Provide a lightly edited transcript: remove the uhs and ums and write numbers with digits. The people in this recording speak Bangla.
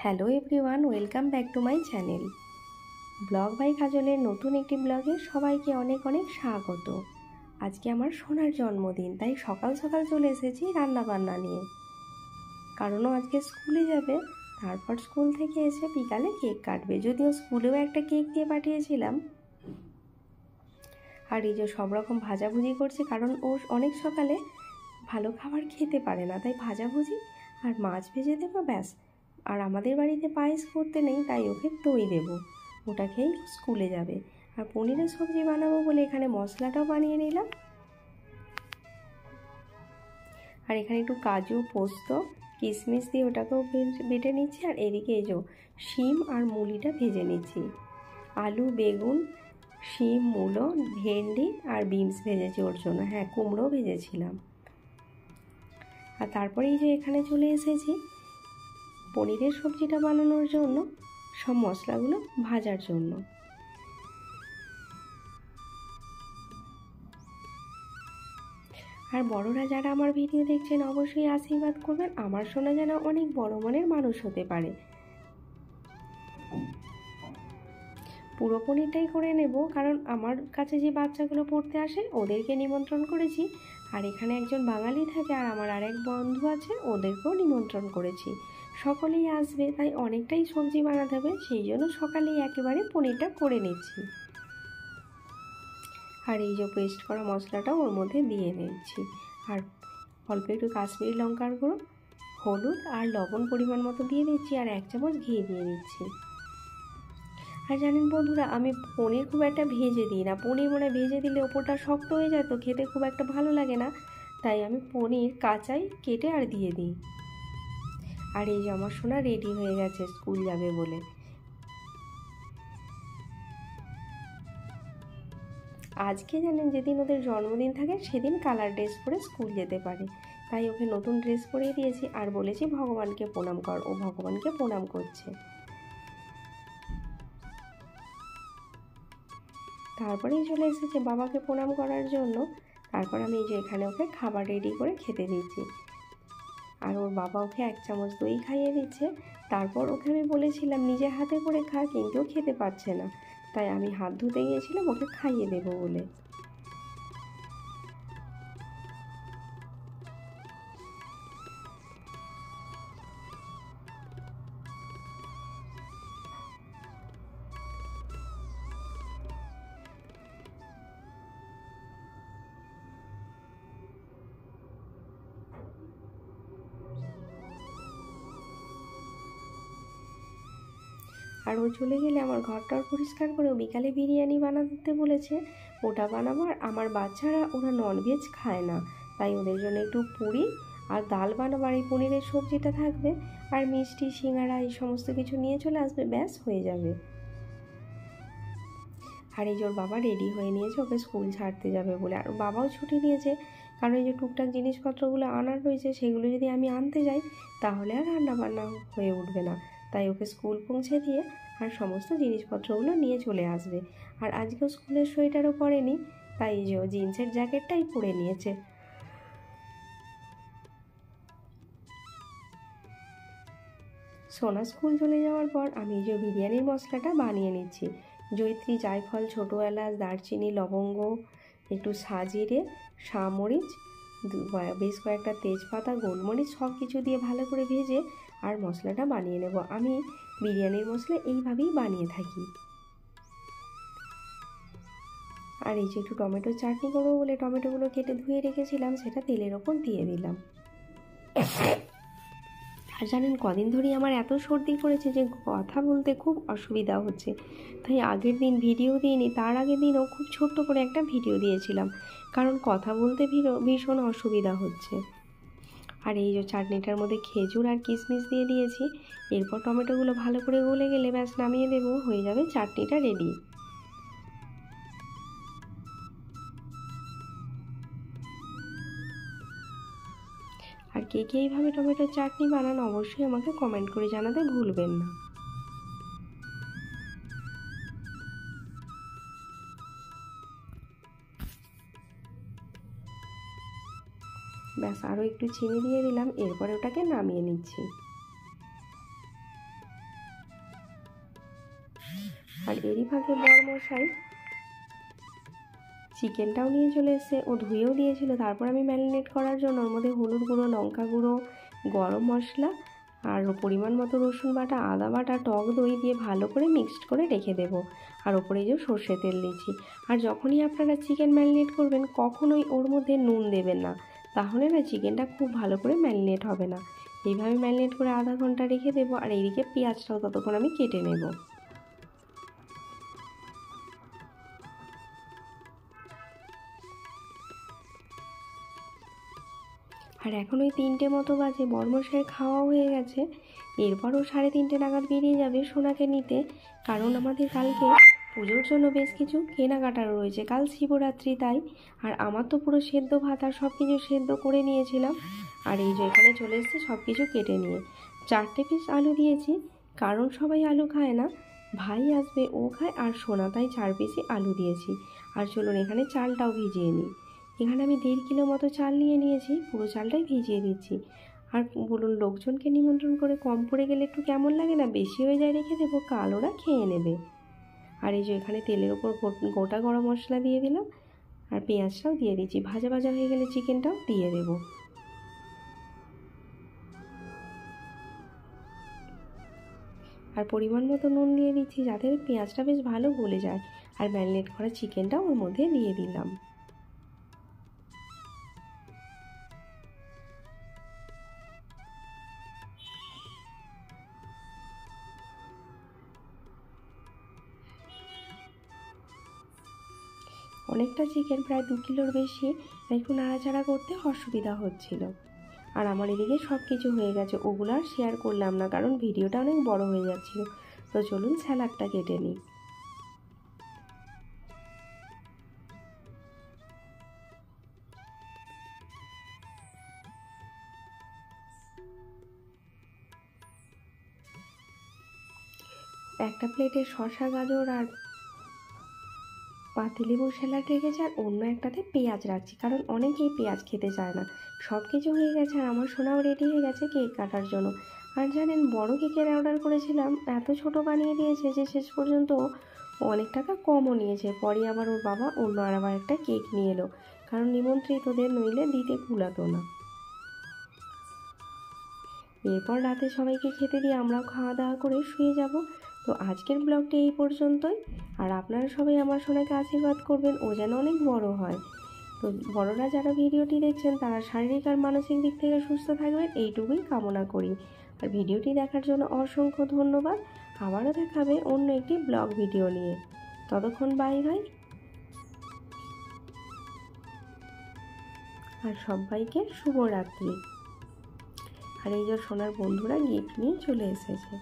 Hello everyone, welcome back to my channel. Blog by কাজলের নতুন একটি ব্লগে সবাইকে অনেক অনেক স্বাগত। আজকে আমার সোনার জন্মদিন, তাই সকাল সকাল চলে এসেছি রান্না বান্না নিয়ে। কারণও আজকে স্কুলে যাবে, তারপর স্কুল থেকে এসে বিকালে কেক কাটবে। যদিও স্কুলেও একটা কেক দিয়ে পাঠিয়েছিলাম। আর এই যে সব রকম ভাজাভুজি করছি, কারণ ও অনেক সকালে ভালো খাবার খেতে পারে না, তাই ভাজাভুজি আর মাছ ভেজে দেবো ব্যাস। আর আমাদের বাড়িতে পায়েস করতে নেই, তাই ওকে দই দেবো, ওটা খেয়েই স্কুলে যাবে। আর পনিরের সবজি বানাবো বলে এখানে মশলাটাও বানিয়ে নিলাম। আর এখানে একটু কাজু, পোস্ত, কিশমিশ দিয়ে ওটাকেও বেটে নিচ্ছি। আর এদিকে এই যে শিম আর মুলিটা ভেজে নিচ্ছি। আলু, বেগুন, শিম, মূলো, ভেন্ডি আর বিনস ভেজেছি ওর জন্য। হ্যাঁ, কুমড়োও ভেজেছিলাম। আর তারপরে এই যে এখানে চলে এসেছি পনিরের সবজিটা বানানোর জন্য সব মশলাগুলো ভাজার জন্য। আর বড়রা যারা আমার ভিডিও দেখছেন অবশ্যই আশীর্বাদ করবেন, আমার সোনা যেন অনেক বড় মনের মানুষ হতে পারে। পুরো পনিরটাই করে নেব, কারণ আমার কাছে যে বাচ্চাগুলো পড়তে আসে ওদেরকে নিমন্ত্রণ করেছি। আর এখানে একজন বাঙালি থাকে আর আমার আরেক বন্ধু আছে, ওদেরকেও নিমন্ত্রণ করেছি। সকলেই আসবে, তাই অনেকটাই সবজি বানাতে হবে, সেই জন্য সকালেই একেবারে পনিরটা করে নিচ্ছি। আর এই যে পেস্ট করা মশলাটাও ওর মধ্যে দিয়ে নিচ্ছি। আর অল্প একটু কাশ্মীরি লঙ্কার গুঁড়ো, হলুদ আর লবণ পরিমাণ মতো দিয়ে দিচ্ছি। আর 1 চামচ ঘি দিয়ে দিচ্ছি। আর জানেন বন্ধুরা, আমি পনির খুব একটা ভেজে দিই না। পনির মনে ভেজে দিলে ওপরটা শক্ত হয়ে যায়, তো খেতে খুব একটা ভালো লাগে না, তাই আমি পনির কাঁচাই কেটে আর দিয়ে দিই। আর এই যে আমার সোনা রেডি হয়ে গেছে স্কুল যাবে বলে। আজকে জানেন যেদিন ওদের জন্মদিন থাকে সেদিন কালার ড্রেস পরে স্কুল যেতে পারে, তাই ওকে নতুন ড্রেস পরিয়ে দিয়েছি। আর বলেছি ভগবানকে প্রণাম কর, ও ভগবানকে প্রণাম করছে। তারপরেই চলে এসেছে বাবাকে প্রণাম করার জন্য। তারপর আমি এই যে এখানে ওকে খাবার রেডি করে খেতে দিচ্ছি। আর ওর বাবা ওকে 1 চামচ দই খাইয়ে দিচ্ছে। তারপর ওকে আমি বলেছিলাম নিজে হাতে করে খা, কিন্তু ও খেতে পারছে না, তাই আমি হাত ধুতে গিয়েছিলাম ওকে খাইয়ে দেবো বলে। আর ও চলে গেলে আমার ঘরটাও পরিষ্কার করে বিকালে বিরিয়ানি বানাতে বলেছে, ওটা বানাবো। আর আমার বাচ্চারা ওরা ননভেজ খায় না, তাই ওদের জন্য একটু পুরি আর ডাল বানাবো। আর এই পনিরের সবজিটা থাকবে, আর মিষ্টি, সিঙ্গারা এই সমস্ত কিছু নিয়ে চলে আসবে, ব্যাস হয়ে যাবে। আর এই যে ওর বাবা রেডি হয়ে নিয়েছে, ওকে স্কুল ছাড়তে যাবে বলে। আর বাবাও ছুটি নিয়েছে, কারণ এই যে টুকটাক জিনিসপত্রগুলো আনার রয়েছে, সেগুলো যদি আমি আনতে যাই তাহলে আর রান্নাবান্না হয়ে উঠবে না, তাই ওকে স্কুল পৌঁছে দিয়ে আর সমস্ত জিনিসপত্রগুলো নিয়ে চলে আসবে। আর আজকেও স্কুলের সোয়েটারও পরেনি, তাই এই যে ও জিন্সের জ্যাকেটটাই পরে নিয়েছে। সোনা স্কুল চলে যাওয়ার পর আমি এই যে বিরিয়ানির মশলাটা বানিয়ে নিচ্ছি। জয়িত্রী, জায়ফল, ছোটো এলাচ, দারচিনি, লবঙ্গ, একটু সাজিরে, সামরিচ, বেশ কয়েকটা তেজপাতা, গোলমরিচ সব কিছু দিয়ে ভালো করে ভেজে আর মশলাটা বানিয়ে নেব। আমি বিরিয়ানির মশলা এইভাবেই বানিয়ে থাকি। আর এই যে একটু টমেটো চাটনি করবো বলে টমেটোগুলো কেটে ধুয়ে রেখেছিলাম, সেটা তেলের ওপর দিয়ে দিলাম। আর জানেন কদিন ধরেই আমার এত সর্দি পড়েছে যে কথা বলতে খুব অসুবিধা হচ্ছে, তাই আগের দিন ভিডিও দিইনি, তার আগের দিনও খুব ছোট্ট করে একটা ভিডিও দিয়েছিলাম, কারণ কথা বলতে ভীষণ অসুবিধা হচ্ছে। আর এই যে চাটনিটার মধ্যে খেজুর আর কিশমিশ দিয়ে দিয়েছি। এরপর টমেটোগুলো ভালো করে গলে গেলে ব্যাস নামিয়ে দেবো, হয়ে যাবে চাটনিটা রেডি। আর কে কে এইভাবে টমেটোর চাটনি বানান অবশ্যই আমাকে কমেন্ট করে জানাতে ভুলবেন না। ব্যাস আরও একটু চিনি দিয়ে দিলাম, এরপরে ওটাকে নামিয়ে নিচ্ছি। আর এরই ফাঁকে বরমশাই চিকেনটাও নিয়ে চলে এসছে, ও ধুয়েও দিয়েছিল। তারপর আমি ম্যারিনেট করার জন্য ওর মধ্যে হলুদ গুঁড়ো, লঙ্কা গুঁড়ো, গরম মশলা আর পরিমাণ মতো রসুন বাটা, আদা বাটা, টক দই দিয়ে ভালো করে মিক্সড করে রেখে দেবো। আর ওপরে যে সর্ষে তেল দিচ্ছি। আর যখনই আপনারা চিকেন ম্যারিনেট করবেন কখনোই ওর মধ্যে নুন দেবেন না, তাহলে না চিকেনটা খুব ভালো করে ম্যারিনেট হবে না। এইভাবে ম্যারিনেট করে আধা ঘন্টা রেখে দেবো। আর এইদিকে পেঁয়াজটাও ততক্ষণ আমি কেটে নেব। আর এখন ওই 3টে মতো বাজে, বরমশাইয়ের খাওয়া হয়ে গেছে। এরপরও 3:30 নাগাদ বেরিয়ে যাবে সোনাকে নিতে, কারণ আমাদের কালকে পুজোর জন্য বেশ কিছু কেনাকাটার রয়েছে, কাল শিবরাত্রি তাই। আর আমার তো পুরো সেদ্ধ ভাত আর সব কিছু সেদ্ধ করে নিয়েছিলাম। আর এই যে এখানে চলে এসেছে সব কিছু কেটে নিয়ে। 4টে পিস আলু দিয়েছি, কারণ সবাই আলু খায় না, ভাই আসবে ও খায় আর সোনা, তাই 4 পিসই আলু দিয়েছি। আর চলুন এখানে চালটাও ভিজিয়ে নিই। এখানে আমি 1.5 কিলো মতো চাল নিয়ে নিয়েছি, পুরো চালটাই ভিজিয়ে দিচ্ছি। আর বলুন, লোকজনকে নিমন্ত্রণ করে কম পড়ে গেলে একটু কেমন লাগে না? বেশি হয়ে যায় রেখে দেবো, কাল ওরা খেয়ে নেবে। আর এই যে এখানে তেলের ওপর গোটা গরম মশলা দিয়ে দিলাম, আর পেঁয়াজটাও দিয়ে দিচ্ছি। ভাজা ভাজা হয়ে গেলে চিকেনটাও দিয়ে দেবো। আর পরিমাণ মতো নুন দিয়ে দিচ্ছি, যাতে পেঁয়াজটা বেশ ভালো গলে যায়। আর ম্যারিনেট করা চিকেনটাও ওর মধ্যে দিয়ে দিলাম। অনেকটা চিকেন, প্রায় 2 কিলোর বেশি, একটু নাড়াচাড়া করতে অসুবিধা হচ্ছিল। আর আমার এদিকে সব কিছু হয়ে গেছে, ওগুলো আর শেয়ার করলাম না, কারণ ভিডিওটা অনেক বড় হয়ে যাচ্ছিল। তো চলুন স্যালাডটা কেটে নিই। একটা প্লেটে শসা, গাজর আর পাতিলেবুর স্যালাড রেখেছি, আর অন্য একটাতে পেঁয়াজ রাখছি, কারণ অনেকেই পেঁয়াজ খেতে চায় না। সব কিছু হয়ে গেছে, আর আমার সোনাও রেডি হয়ে গেছে কেক কাটার জন্য। আর জানেন, বড় কেকের অর্ডার করেছিলাম, এত ছোট বানিয়ে দিয়েছে যে শেষ পর্যন্ত অনেক টাকা কমও নিয়েছে। পরে আবার ওর বাবা অন্য আবার একটা কেক নিয়ে এলো, কারণ নিমন্ত্রিতদের নইলে দিতে কুলাতো না। এরপর রাতে সবাইকে খেতে দিয়ে আমরাও খাওয়া দাওয়া করে শুয়ে যাব। তো আজকের ব্লগটি এই পর্যন্তই। আর আপনারা সবাই আমার সোনাকে আশীর্বাদ করবেন, ও যেন অনেক বড় হয়। তো বড়রা যারা ভিডিওটি দেখছেন তারা শারীরিক আর মানসিক দিক থেকে সুস্থ থাকবেন, এইটুকুই কামনা করি। আর ভিডিওটি দেখার জন্য অসংখ্য ধন্যবাদ। আবারও দেখাবে অন্য একটি ব্লগ ভিডিও নিয়ে। ততক্ষণ বাই বাই। আর সবাইকে শুভরাত্রি। আর এই যে সোনার বন্ধুরা গিফট নিয়ে চলে এসেছে।